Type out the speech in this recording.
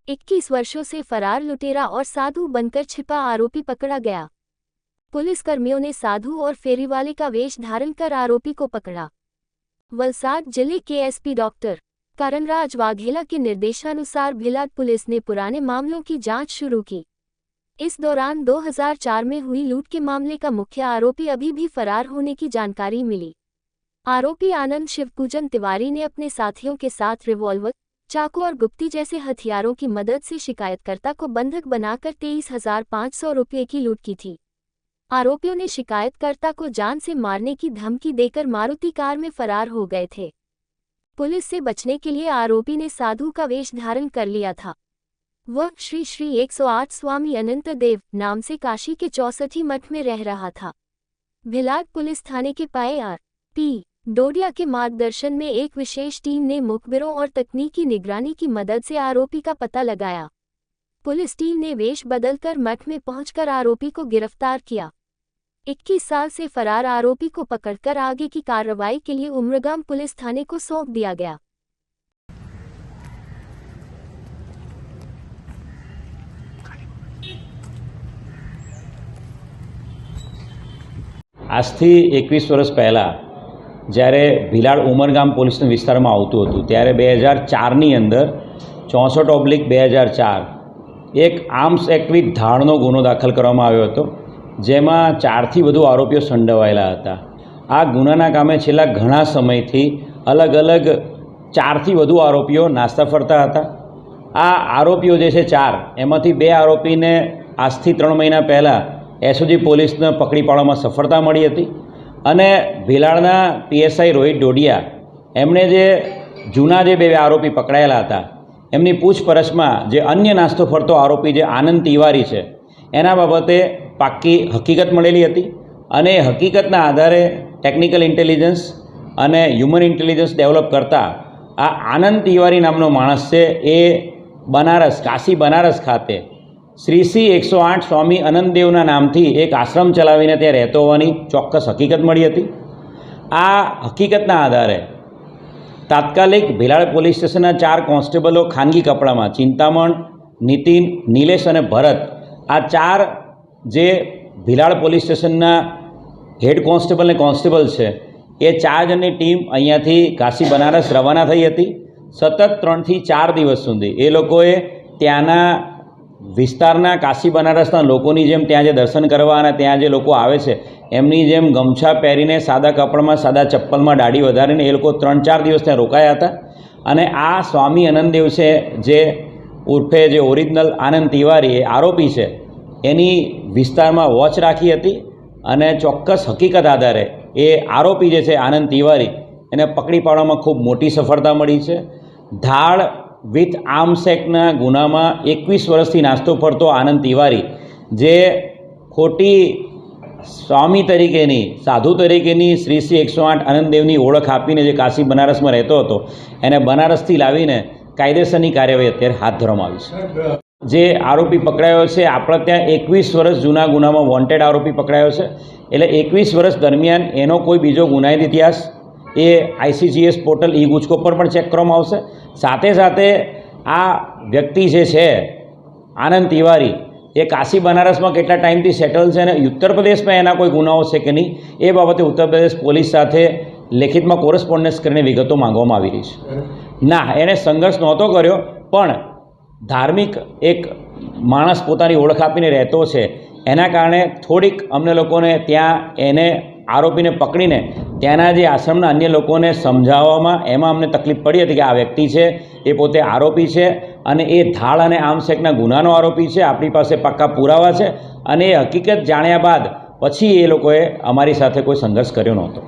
21 वर्षों से फरार लुटेरा और साधु बनकर छिपा आरोपी पकड़ा गया। पुलिसकर्मियों ने साधु और फेरीवाले का वेश धारण कर आरोपी को पकड़ा। वलसाड जिले के एसपी डॉक्टर करणराज वाघेला के निर्देशानुसार भिलाड पुलिस ने पुराने मामलों की जांच शुरू की। इस दौरान 2004 में हुई लूट के मामले का मुख्य आरोपी अभी भी फरार होने की जानकारी मिली। आरोपी आनंद शिवपूजन तिवारी ने अपने साथियों के साथ रिवॉल्वर, चाकू और गुप्ती जैसे हथियारों की मदद से शिकायतकर्ता को बंधक बनाकर 23,500 रुपये की लूट की थी। आरोपियों ने शिकायतकर्ता को जान से मारने की धमकी देकर मारुति कार में फरार हो गए थे। पुलिस से बचने के लिए आरोपी ने साधु का वेश धारण कर लिया था। वह श्री 108 स्वामी अनंत देव नाम से काशी के 64 मठ में रह रहा था। भिलाड पुलिस थाने के पाए आर.पी. डोडिया के मार्गदर्शन में एक विशेष टीम ने मुखबिरों और तकनीकी निगरानी की मदद से आरोपी का पता लगाया। पुलिस टीम ने वेश बदलकर मठ में पहुंचकर आरोपी को गिरफ्तार किया। 21 साल से फरार आरोपी को पकड़कर आगे की कार्रवाई के लिए उमरगाम पुलिस थाने को सौंप दिया गया। આજથી 21 વર્ષ પહેલાં જ્યારે ભીલાડ ઉમરગામ પોલીસના વિસ્તારમાં આવતું હતું ત્યારે 2004ની અંદર 64/2004 એક આર્મ્સ એક્ટ વિથ ધાડનો ગુનો દાખલ કરવામાં આવ્યો હતો, જેમાં 4થી વધુ આરોપીઓ સંડોવાયેલા હતા। આ ગુનાના કામે છેલ્લા ઘણા સમયથી અલગ અલગ 4થી વધુ આરોપીઓ નાસ્તા ફરતા હતા। આ આરોપીઓ જે છે 4, એમાંથી 2 આરોપીને આજથી 3 મહિના પહેલાં એસઓજી પોલીસને પકડી પાડવામાં સફળતા મળી હતી અને ભીલાડના પીએસઆઈ રોહિત ડોડિયા એમણે જે જૂના જે 2 આરોપી પકડાયેલા હતા એમની પૂછપરછમાં જે અન્ય નાસ્તો ફરતો આરોપી જે આનંદ તિવારી છે એના બાબતે પાક્કી હકીકત મળેલી હતી અને એ હકીકતના આધારે ટેકનિકલ ઇન્ટેલિજન્સ અને હ્યુમન ઇન્ટેલિજન્સ ડેવલપ કરતા આ આનંદ તિવારી નામનો માણસ છે એ બનારસ, કાશી બનારસ ખાતે શ્રી 108 સ્વામી અનંતદેવના નામથી એક આશ્રમ ચલાવીને ત્યાં રહેતો હોવાની ચોક્કસ હકીકત મળી હતી। આ હકીકતના આધારે તાત્કાલિક ભીલાડ પોલીસ સ્ટેશનના 4 કોન્સ્ટેબલો ખાનગી કપડામાં ચિંતામણ, નીતિન, નિલેશ અને ભરત આ 4 જે ભીલાડ પોલીસ સ્ટેશનના હેડ કોન્સ્ટેબલ ને કોન્સ્ટેબલ છે એ 4 જણની ટીમ અહીંયાથી કાશી બનારસ રવાના થઈ હતી। સતત 3 થી 4 દિવસ સુધી એ લોકોએ ત્યાંના વિસ્તારના કાશી બનારસના લોકોની જેમ ત્યાં જે દર્શન કરવા અને ત્યાં જે લોકો આવે છે એમની જેમ ગમછા પહેરીને સાદા કપડામાં, સાદા ચપ્પલમાં દાઢી વધારીને એ લોકો 3-4 દિવસ ત્યાં રોકાયા હતા અને આ સ્વામી આનંદદેવ છે જે ઉર્ફે જે ઓરિજિનલ આનંદ તિવારી એ આરોપી છે એની વિસ્તારમાં વોચ રાખી હતી અને ચોક્કસ હકીકત આધારે એ આરોપી જે છે આનંદ તિવારી એને પકડી પાડવામાં ખૂબ મોટી સફળતા મળી છે। ધાડ વિથ આર્મ્સ એક્ટના ગુનામાં 21 વર્ષથી નાસ્તો ફરતો આનંદ તિવારી જે ખોટી સ્વામી તરીકેની, સાધુ તરીકેની શ્રી 108 આનંદદેવની ઓળખ આપીને જે કાશી બનારસમાં રહેતો હતો એને બનારસથી લાવીને કાયદેસરની કાર્યવાહી અત્યારે હાથ ધરવામાં આવી છે। જે આરોપી પકડાયો છે આપણે ત્યાં 21 વર્ષ જૂના ગુનામાં વોન્ટેડ આરોપી પકડાયો છે, એટલે 21 વર્ષ દરમિયાન એનો કોઈ બીજો ગુનાહિત ઇતિહાસ એ ICGS પોર્ટલ ઈ ગુજકો પર પણ ચેક કરવામાં આવશે। સાથે સાથે આ વ્યક્તિ જે છે આનંદ તિવારી એ કાશી બનારસમાં કેટલા ટાઈમથી સેટલ છે અને ઉત્તર પ્રદેશમાં એના કોઈ ગુનાઓ છે કે નહીં એ બાબતે ઉત્તર પ્રદેશ પોલીસ સાથે લેખિતમાં કોરસ્પોન્ડન્સ કરીને વિગતો માંગવામાં આવી રહી છે। ના, એણે સંઘર્ષ નહોતો કર્યો, પણ ધાર્મિક એક માણસ પોતાની ઓળખ આપીને રહેતો છે એના કારણે થોડીક અમને લોકોને ત્યાં એને આરોપીને પકડીને ત્યાંના જે આશ્રમના અન્ય લોકોને સમજાવવામાં એમાં અમને તકલીફ પડી હતી કે આ વ્યક્તિ છે એ પોતે આરોપી છે અને એ ધાડ અને આર્મ્સ એક્ટના ગુનાનો આરોપી છે। આપણી પાસે પાક્કા પુરાવા છે અને એ હકીકત જાણ્યા બાદ પછી એ લોકોએ અમારી સાથે કોઈ સંઘર્ષ કર્યો નહોતો।